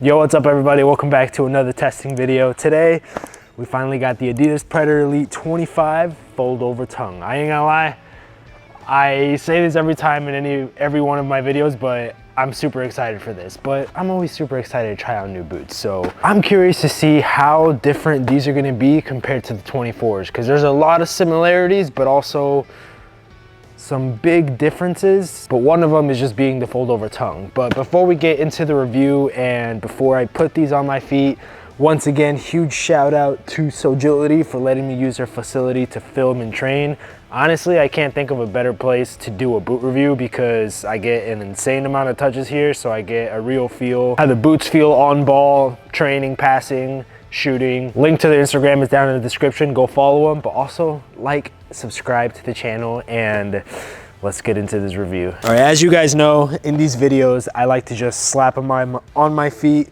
Yo, what's up everybody? Welcome back to another testing video. Today, we finally got the Adidas Predator Elite 25 fold over tongue. I ain't gonna lie, I say this every time in every one of my videos, but I'm super excited for this. But I'm always super excited to try out new boots. So I'm curious to see how different these are gonna be compared to the 24s, because there's a lot of similarities, but also some big differences, but one of them is just being the fold over tongue. But before we get into the review and before I put these on my feet, once again, huge shout out to Sogility for letting me use their facility to film and train. Honestly, I can't think of a better place to do a boot review because I get an insane amount of touches here, so I get a real feel how the boots feel on ball, training, passing, shooting. Link to their Instagram is down in the description. Go follow them, but also like, subscribe to the channel, and let's get into this review. All right, as you guys know, in these videos, I like to just slap them on my feet,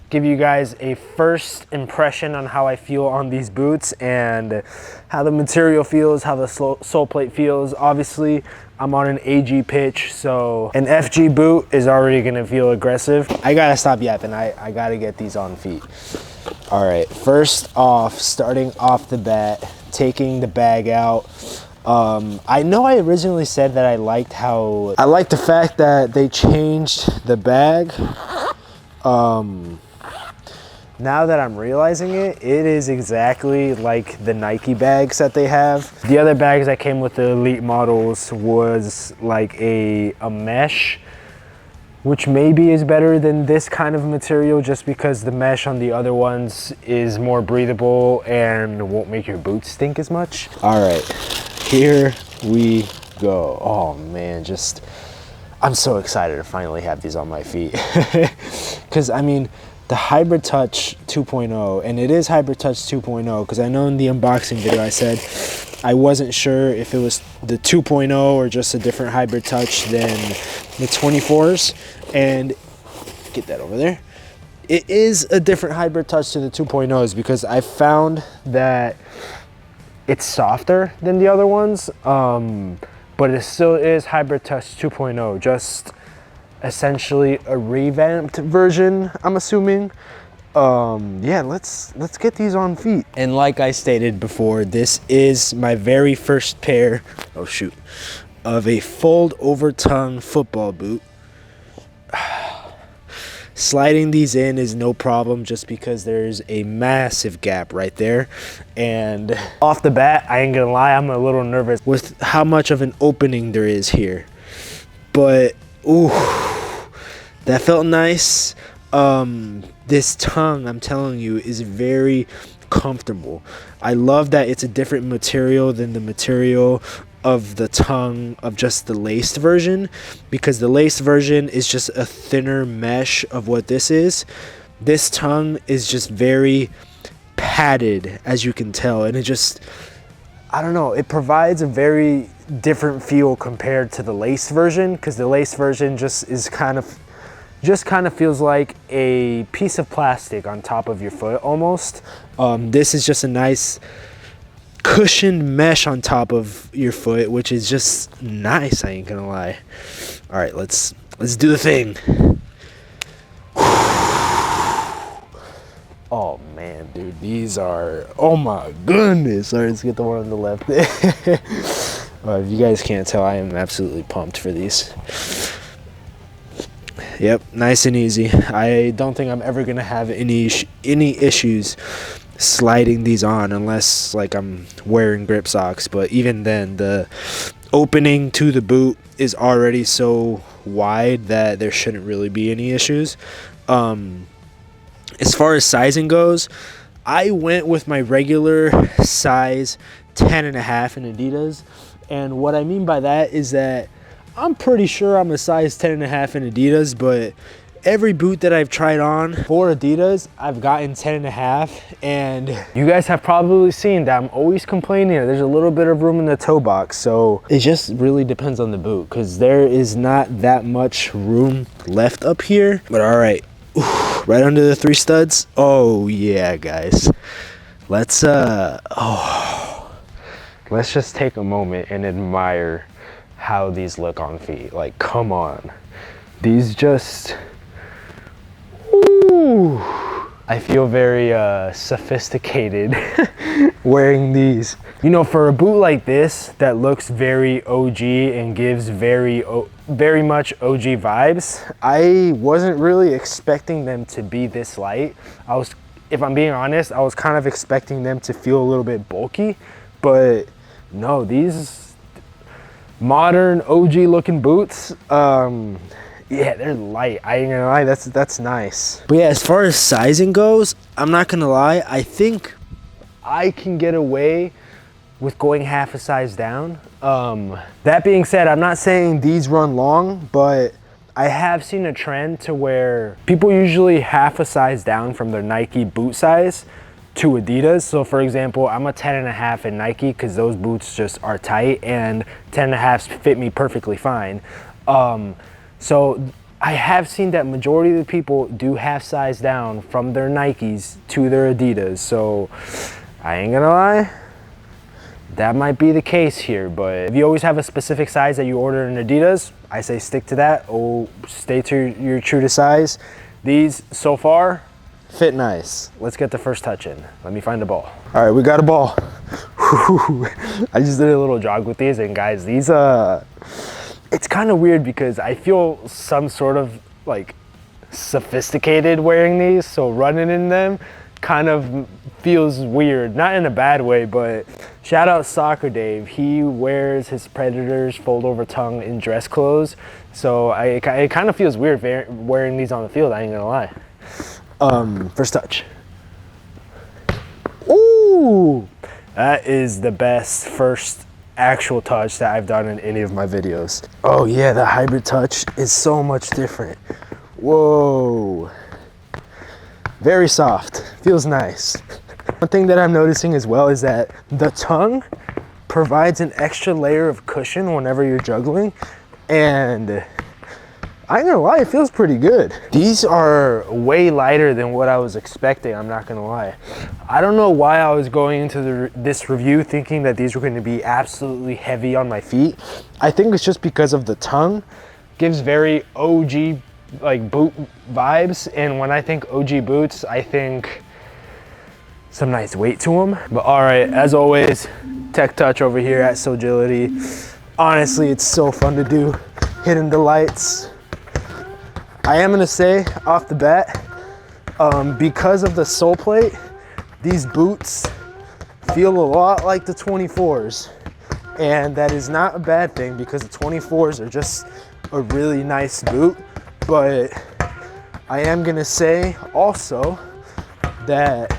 give you guys a first impression on how I feel on these boots and how the material feels, how the sole plate feels. Obviously, I'm on an AG pitch, so an FG boot is already gonna feel aggressive. I gotta stop yapping, I gotta get these on feet. All right, first off, starting off the bat, taking the bag out. I know I originally said that I liked the fact that they changed the bag. Now that I'm realizing it, it is exactly like the Nike bags that they have. The other bags that came with the Elite models was like a mesh, which maybe is better than this kind of material just because the mesh on the other ones is more breathable and won't make your boots stink as much. All right, here we go. Oh man, I'm so excited to finally have these on my feet. Because I mean, the Hybrid Touch 2.0, and it is Hybrid Touch 2.0 because I know in the unboxing video I said I wasn't sure if it was the 2.0 or just a different Hybrid Touch than the 24s, and get that over there. It is a different Hybrid Touch to the 2.0s because I found that it's softer than the other ones, but it still is Hybrid Touch 2.0, just essentially a revamped version, I'm assuming. Yeah, let's get these on feet. And like I stated before, this is my very first pair, oh shoot, of a fold over tongue football boot. Sliding these in is no problem just because there's a massive gap right there. And off the bat, I ain't gonna lie, I'm a little nervous with how much of an opening there is here. But, ooh, that felt nice. This tongue, I'm telling you, is very comfortable. I love that it's a different material than the material of the tongue of just the laced version, because the laced version is just a thinner mesh of what this is. This tongue is just very padded, as you can tell, and it just, I don't know, it provides a very different feel compared to the laced version, because the laced version just kind of feels like a piece of plastic on top of your foot almost. This is just a nice cushioned mesh on top of your foot, which is just nice, I ain't gonna lie. All right, let's do the thing. Oh man, dude, these are, oh my goodness. All right, let's get the one on the left. If you guys can't tell, I am absolutely pumped for these. Yep, nice and easy. I don't think I'm ever gonna have any issues sliding these on unless like I'm wearing grip socks, but even then the opening to the boot is already so wide that there shouldn't really be any issues. As far as sizing goes, I went with my regular size 10.5 in Adidas, and what I mean by that is that I'm pretty sure I'm a size 10.5 in Adidas, but every boot that I've tried on for Adidas, I've gotten 10.5, and you guys have probably seen that I'm always complaining that there's a little bit of room in the toe box. So it just really depends on the boot, because there is not that much room left up here. But all right, right under the 3 studs. Oh yeah, guys, let's just take a moment and admire how these look on feet. Like, come on, these just, ooh, I feel very sophisticated wearing these. You know, for a boot like this that looks very OG and gives very much OG vibes, I wasn't really expecting them to be this light. If I'm being honest, I was kind of expecting them to feel a little bit bulky, but no, these modern OG looking boots, yeah, they're light. I ain't gonna lie, that's nice. But yeah, as far as sizing goes, I'm not gonna lie, I think I can get away with going half a size down. That being said, I'm not saying these run long, but I have seen a trend to where people usually half a size down from their Nike boot size to Adidas. So for example, I'm a 10.5 in Nike because those boots just are tight, and 10.5s fit me perfectly fine. So I have seen that majority of the people do half size down from their Nikes to their Adidas. So I ain't gonna lie, that might be the case here. But if you always have a specific size that you order in Adidas, I say stick to that. Oh, stay to your true to size. These so far fit nice. Let's get the first touch in. Let me find the ball. All right, we got a ball. I just did a little jog with these, and guys, these it's kind of weird because I feel some sort of like sophisticated wearing these, so running in them kind of feels weird, not in a bad way. But shout out Soccer Dave, he wears his Predators fold over tongue in dress clothes, so it kind of feels weird wearing these on the field, I ain't gonna lie. First touch. Ooh, that is the best first actual touch that I've done in any of my videos. Oh yeah, the hybrid touch is so much different. Whoa, very soft, feels nice. One thing that I'm noticing as well is that the tongue provides an extra layer of cushion whenever you're juggling, and I ain't gonna lie, it feels pretty good. These are way lighter than what I was expecting, I'm not gonna lie. I don't know why I was going into this review thinking that these were gonna be absolutely heavy on my feet. I think it's just because of the tongue. Gives very OG like boot vibes, and when I think OG boots, I think some nice weight to them. But all right, as always, tech touch over here at Sogility. Honestly, it's so fun to do, hitting the lights. I am gonna say off the bat, because of the sole plate, these boots feel a lot like the 24s, and that is not a bad thing because the 24s are just a really nice boot. But I am gonna say also that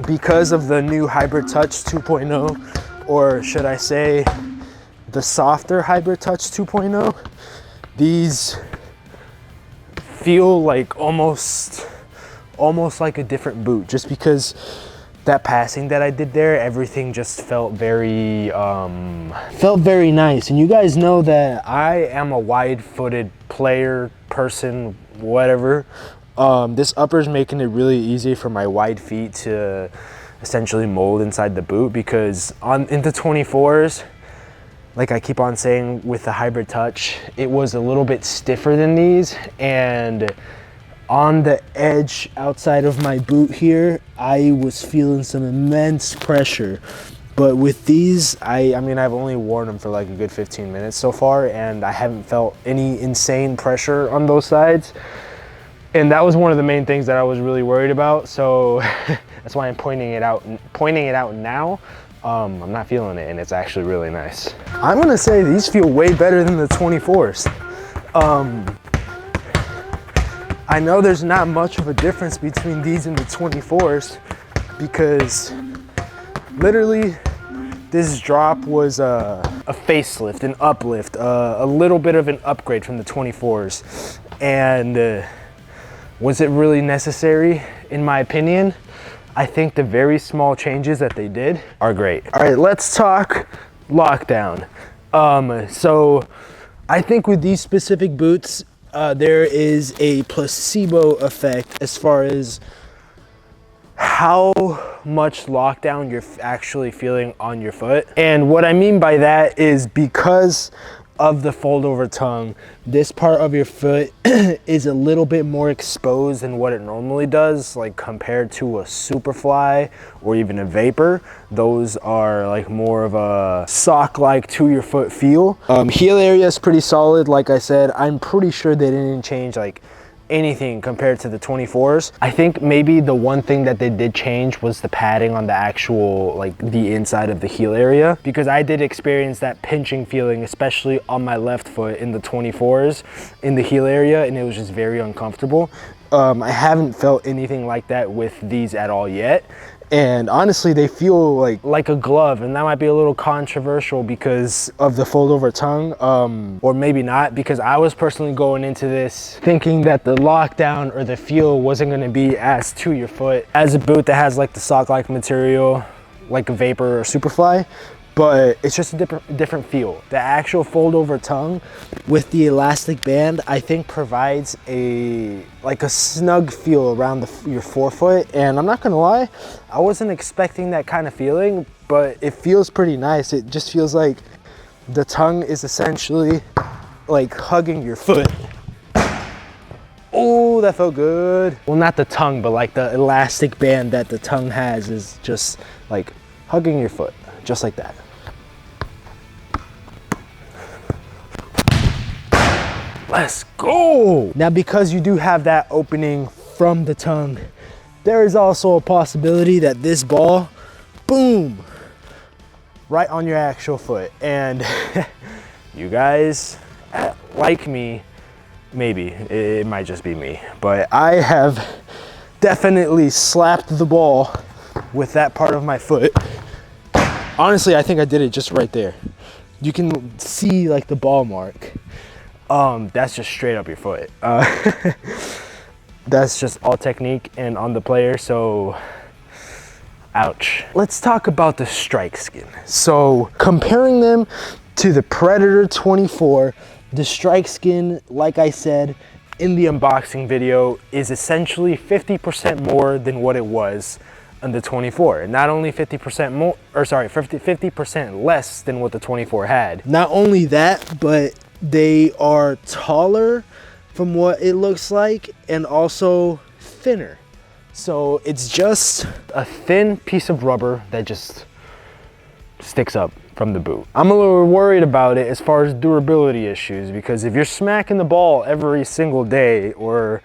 because of the new Hybrid Touch 2.0, or should I say the softer Hybrid Touch 2.0, these feel like almost like a different boot, just because that passing that I did there, everything just felt very nice. And you guys know that I am a wide-footed player, person, whatever. This upper is making it really easy for my wide feet to essentially mold inside the boot, because into 24s, like I keep on saying with the Hybrid Touch, it was a little bit stiffer than these, and on the edge outside of my boot here, I was feeling some immense pressure. But with these, I mean, I've only worn them for like a good 15 minutes so far, and I haven't felt any insane pressure on those sides. And that was one of the main things that I was really worried about. So that's why I'm pointing it out now. I'm not feeling it, and it's actually really nice. I'm gonna say these feel way better than the 24s. I know there's not much of a difference between these and the 24s, because literally this drop was a facelift, an uplift, a little bit of an upgrade from the 24s. And was it really necessary? In my opinion, I think the very small changes that they did are great. All right, let's talk lockdown. So I think with these specific boots, there is a placebo effect as far as how much lockdown you're actually feeling on your foot. And what I mean by that is because of the fold over tongue, this part of your foot is a little bit more exposed than what it normally does, like compared to a Superfly or even a Vapor. Those are like more of a sock-like to your foot feel. Heel area is pretty solid. Like I said, I'm pretty sure they didn't change like anything compared to the 24s. I think maybe the one thing that they did change was the padding on the actual, like the inside of the heel area, because I did experience that pinching feeling, especially on my left foot in the 24s in the heel area, and it was just very uncomfortable. I haven't felt anything like that with these at all yet. And honestly, they feel like a glove, and that might be a little controversial because of the fold over tongue, or maybe not, because I was personally going into this thinking that the lockdown or the feel wasn't going to be as to your foot as a boot that has like the sock-like material, like a Vapor or Superfly. But it's just a different feel. The actual fold over tongue with the elastic band, I think provides a snug feel around your forefoot. And I'm not gonna lie, I wasn't expecting that kind of feeling, but it feels pretty nice. It just feels like the tongue is essentially like hugging your foot. Oh, that felt good. Well, not the tongue, but like the elastic band that the tongue has is just like hugging your foot, just like that. Let's go. Now, because you do have that opening from the tongue, there is also a possibility that this ball, boom, right on your actual foot. And you guys, like me, maybe, it might just be me, but I have definitely slapped the ball with that part of my foot. Honestly, I think I did it just right there. You can see like the ball mark. That's just straight up your foot. That's just all technique and on the player, so ouch. Let's talk about the strike skin. So comparing them to the Predator 24, the strike skin, like I said in the unboxing video, is essentially 50% more than what it was on the 24. And not only 50% more, or sorry, 50% less than what the 24 had. Not only that, but they are taller from what it looks like, and also thinner. So it's just a thin piece of rubber that just sticks up from the boot. I'm a little worried about it as far as durability issues, because if you're smacking the ball every single day or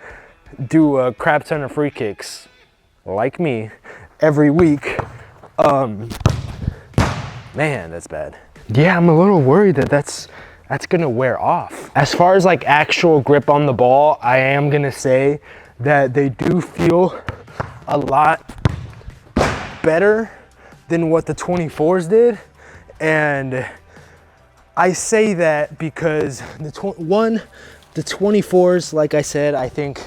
do a crap ton of free kicks, like me, every week, man, that's bad. Yeah, I'm a little worried that that's gonna wear off. As far as like actual grip on the ball, I am gonna say that they do feel a lot better than what the 24s did. And I say that because the 24s, like I said, I think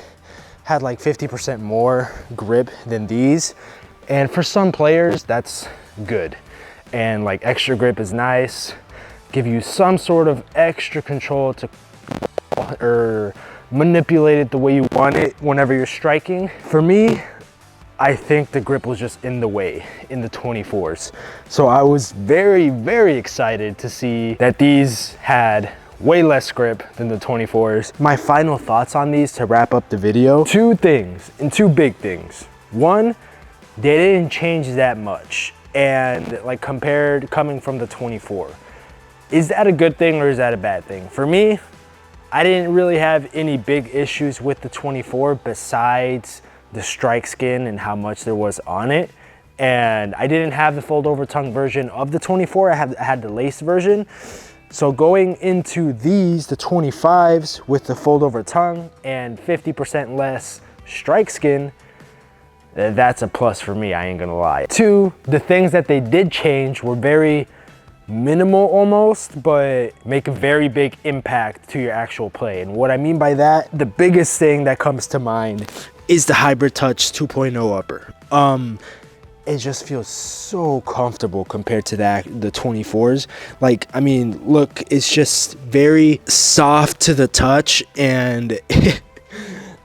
had like 50% more grip than these. And for some players, that's good. And like extra grip is nice. Give you some sort of extra control to or manipulate it the way you want it whenever you're striking. For me, I think the grip was just in the way in the 24s. So I was very, very excited to see that these had way less grip than the 24s. My final thoughts on these to wrap up the video: two things, and two big things. One, they didn't change that much, and like compared coming from the 24. Is that a good thing or is that a bad thing? For me, I didn't really have any big issues with the 24 besides the strike skin and how much there was on it. And I didn't have the fold over tongue version of the 24, I had the lace version. So going into these, the 25s with the fold over tongue and 50% less strike skin, that's a plus for me, I ain't gonna lie. Two, the things that they did change were very minimal almost, but make a very big impact to your actual play. And what I mean by that, the biggest thing that comes to mind is the Hybrid Touch 2.0 upper. It just feels so comfortable compared to the 24s. Like, I mean, look, it's just very soft to the touch, and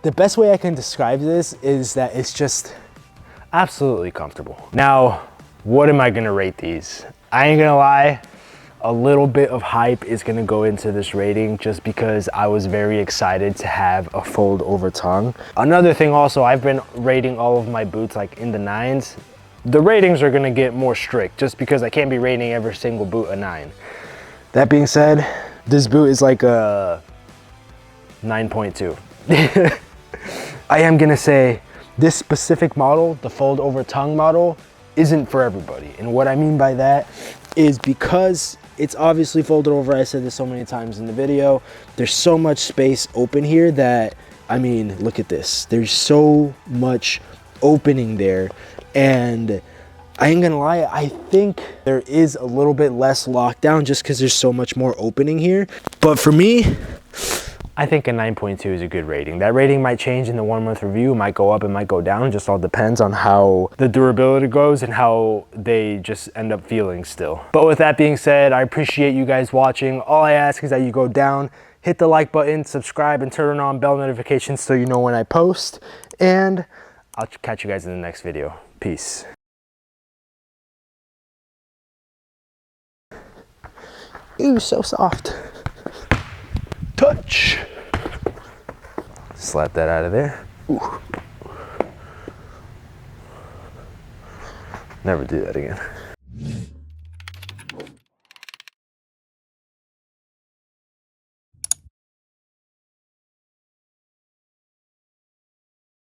the best way I can describe this is that it's just absolutely comfortable. Now, what am I gonna rate these? I ain't gonna lie, a little bit of hype is gonna go into this rating just because I was very excited to have a fold over tongue. Another thing also, I've been rating all of my boots like in the 9s. The ratings are gonna get more strict just because I can't be rating every single boot a 9. That being said, this boot is like a 9.2. I am gonna say this specific model, the fold over tongue model, isn't for everybody. And what I mean by that is because it's obviously folded over, I said this so many times in the video, there's so much space open here that, I mean, look at this. There's so much opening there. And I ain't gonna lie, I think there is a little bit less lockdown just because there's so much more opening here. But for me, I think a 9.2 is a good rating. That rating might change in the 1 month review. It might go up, it might go down. Just all depends on how the durability goes and how they just end up feeling still. But with that being said, I appreciate you guys watching. All I ask is that you go down, hit the like button, subscribe, and turn on bell notifications so you know when I post. And I'll catch you guys in the next video. Peace. Ooh, so soft. Touch. Slap that out of there. Ooh. Never do that again.